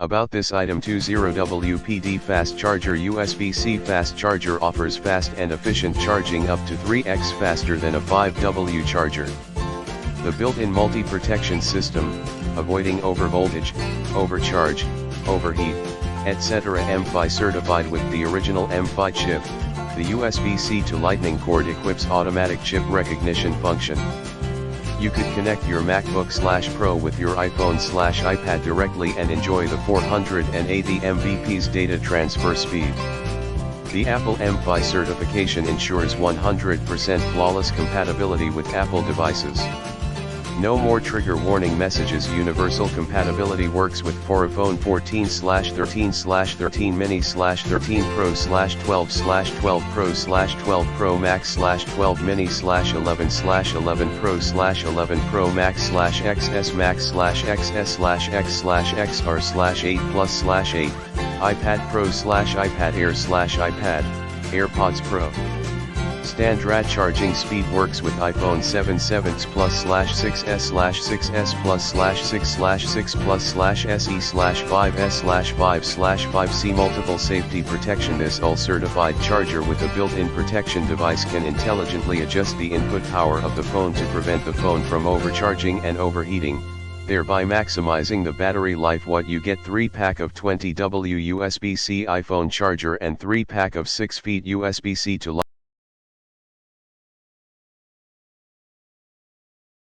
About this item, 20WPD Fast Charger USB-C Fast Charger offers fast and efficient charging up to 3x faster than a 5W charger. The built-in multi-protection system, avoiding overvoltage, overcharge, overheat, etc. MFi certified with the original MFi chip. The USB-C to Lightning cord equips automatic chip recognition function. You could connect your MacBook/Pro with your iPhone/iPad directly and enjoy the 480 Mbps data transfer speed. The Apple MFi certification ensures 100% flawless compatibility with Apple devices. No more trigger warning messages. Universal compatibility works with for iPhone 14/13/13 mini/13 Pro/12/12 Pro/12 Pro Max/12 mini/11/11 Pro/11 Pro Max/XS Max/XS/X/XR/8 Plus/8, iPad Pro/iPad Air/iPad, AirPods Pro. Standard charging speed works with iPhone 7/7 Plus/6s/6s Plus/6/6 Plus/SE/5s/5/5C. Multiple safety protection. This all certified charger with a built-in protection device can intelligently adjust the input power of the phone to prevent the phone from overcharging and overheating, thereby maximizing the battery life. What you get: 3-pack of 20W USB-C iPhone charger and 3-pack of 6 feet USB-C to